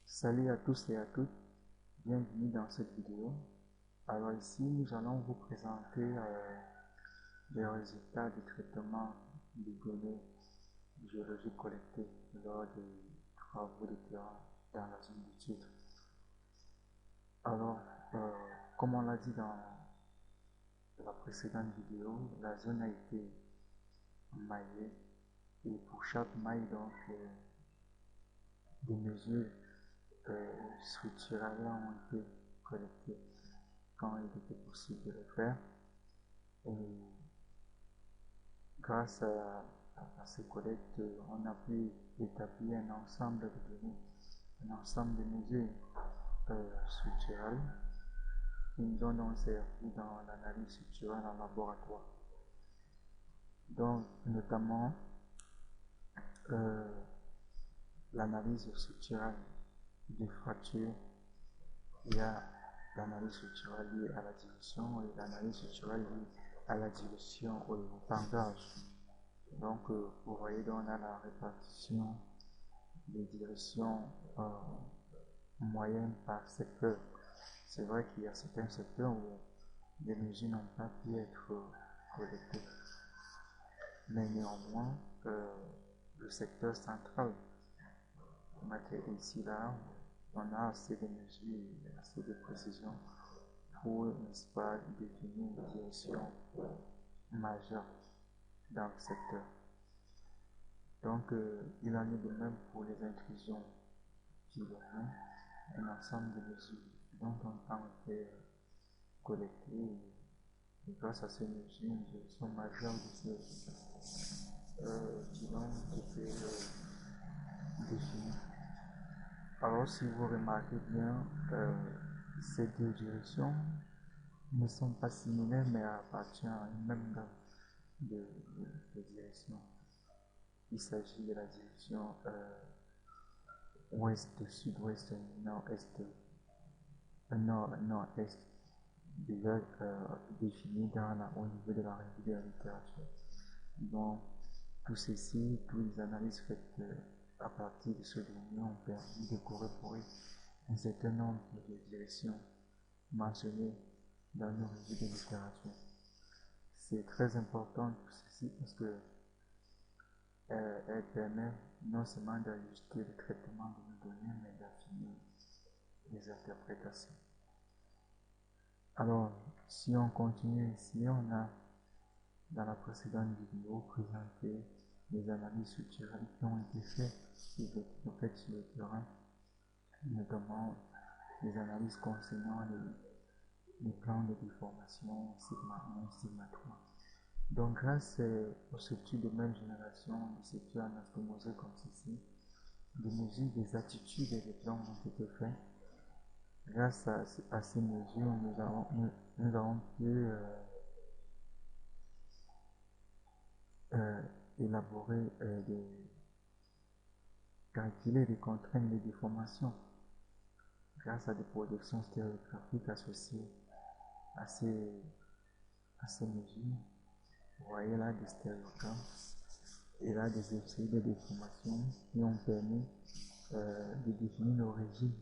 Salut à tous et à toutes, bienvenue dans cette vidéo. Alors ici, nous allons vous présenter les résultats du traitement des données géologiques collectées lors des travaux de terrain dans la zone d'étude. Alors, comme on l'a dit dans la précédente vidéo, la zone a été maillée et pour chaque maille, donc, des mesures structurales ont été collectées quand il était possible de le faire. Et grâce à ces collectes, on a pu établir un ensemble de données, un ensemble de mesures structurales qui nous ont donc servi dans l'analyse structurelle en laboratoire. Donc, notamment, l'analyse structurelle des fractures, il y a l'analyse structurelle liée à la direction et l'analyse structurelle liée à la direction au tangage. Donc, vous voyez, donc, on a la répartition des directions moyennes par secteur. C'est vrai qu'il y a certains secteurs où les mesures n'ont pas pu être collectées. Mais néanmoins, le secteur central, ici là, on a assez de mesures et assez de précision pour, n'est-ce pas, définir une direction majeure dans le secteur. Donc, il en est de même pour les intrusions diurnes, un ensemble de mesures dont on a été collectées et grâce à ces mesures, une direction majeure de ces qui ont été définies. Alors, si vous remarquez bien, ces deux directions ne sont pas similaires mais appartiennent à une même gamme de directions. Il s'agit de la direction ouest, sud-ouest, nord-est, nord-est, déjà définie au niveau de la revue de la littérature. Donc, tout ceci, toutes les analyses faites à partir de ce domaine ont permis de corroborer un certain nombre de directions mentionnées dans nos revues de littérature. C'est très important pour ceci parce que elle permet non seulement d'ajuster le traitement de nos données, mais d'affiner les interprétations. Alors, si on continue ici, on a dans la précédente vidéo présenté les analyses structurelles qui ont été faites sur le terrain, notamment les analyses concernant les plans de déformation sigma 1, sigma 3. Donc, grâce aux structures de même génération, des structures anastomosées comme ceci, des mesures des attitudes et des plans ont été faits. Grâce à ces mesures, nous avons pu élaborer calculer les contraintes de déformation grâce à des projections stéréographiques associées à ces mesures. Vous voyez là des stéréogrammes et là des extraits de déformation qui ont permis de définir l'origine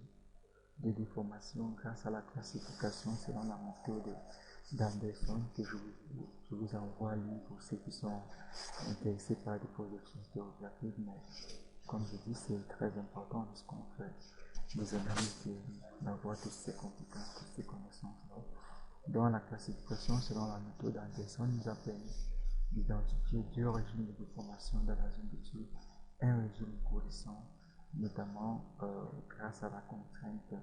des déformations grâce à la classification selon la méthode d'Anderson que je vous envoie à lire pour ceux qui sont intéressés par des projections stéréographiques. Mais comme je dis, c'est très important lorsqu'on fait des analyses d'avoir toutes ces compétences, toutes ces connaissances-là. Dans la classification selon la méthode Anderson nous a permis d'identifier deux régimes de déformation dans la zone d'étude, un régime cohérent, notamment grâce à la contrainte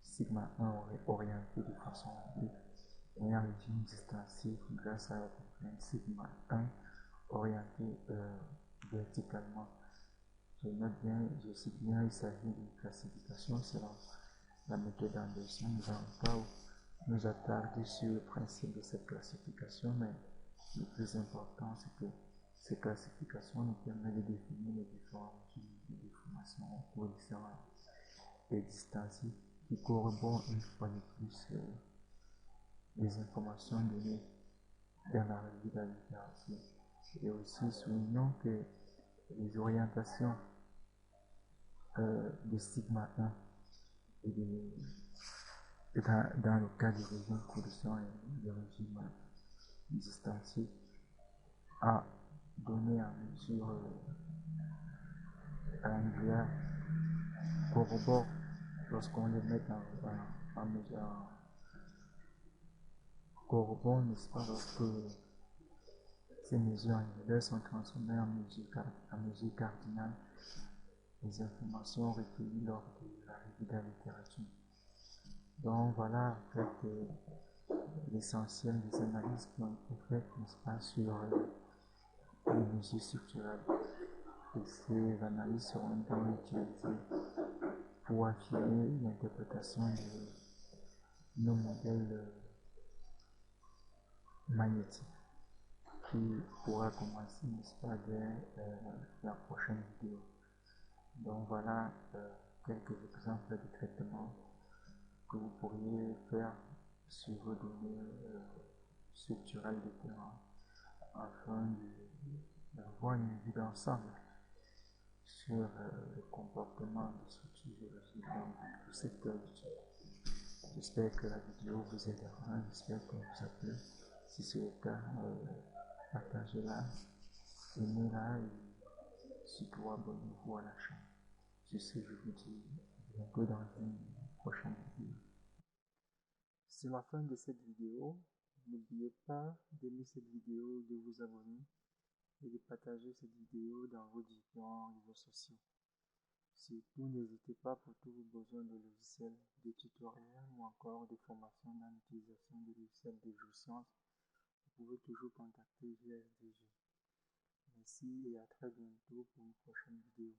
sigma 1 orientée de façon oblique, et un régime distancié grâce à la contrainte sigma 1 orientée verticalement. Je note bien, je cite bien, il s'agit d'une classification selon la méthode Anderson. Nous n'allons pas nous attarder sur le principe de cette classification, mais le plus important, c'est que ces classifications nous permettent de définir les différents types de déformations cohérentes des distanciés qui corroborent une fois de plus les informations données dans la revue de la littérature. Et aussi soulignons que les orientations de Sigma 1 et dans le cas du régime production et du régime distancié à donner en mesure angulaire corrobore lorsqu'on les met en mesure corrobore, n'est-ce pas, lorsque ces mesures angulaires sont transformées en mesures cardinales les informations recueillies lors de la revue de la littérature. Donc voilà en fait l'essentiel des analyses qui ont été faites, n'est-ce pas, sur les mesures structurelles. Et ces analyses seront notamment utilisées pour affiner l'interprétation de nos modèles magnétiques qui pourra commencer, n'est-ce pas, dès la prochaine vidéo. Donc voilà quelques exemples de traitements que vous pourriez faire sur vos données structurelles de terrain afin d'avoir une vue d'ensemble sur le comportement des structures géologiques dans le secteur d'études. J'espère que la vidéo vous aidera, j'espère qu'elle vous a plu. Si c'est le cas, partagez-la, aimez-la et surtout abonnez-vous à la chaîne. Sur ce, je vous dis à bientôt dans une prochaine vidéo. C'est la fin de cette vidéo. N'oubliez pas d'aimer cette vidéo, de vous abonner et de partager cette vidéo dans vos différents réseaux sociaux. Surtout, n'hésitez pas pour tous vos besoins de logiciels, de tutoriels ou encore de formation dans l'utilisation de logiciels de géosciences. Vous pouvez toujours contacter GSDG. Merci et à très bientôt pour une prochaine vidéo.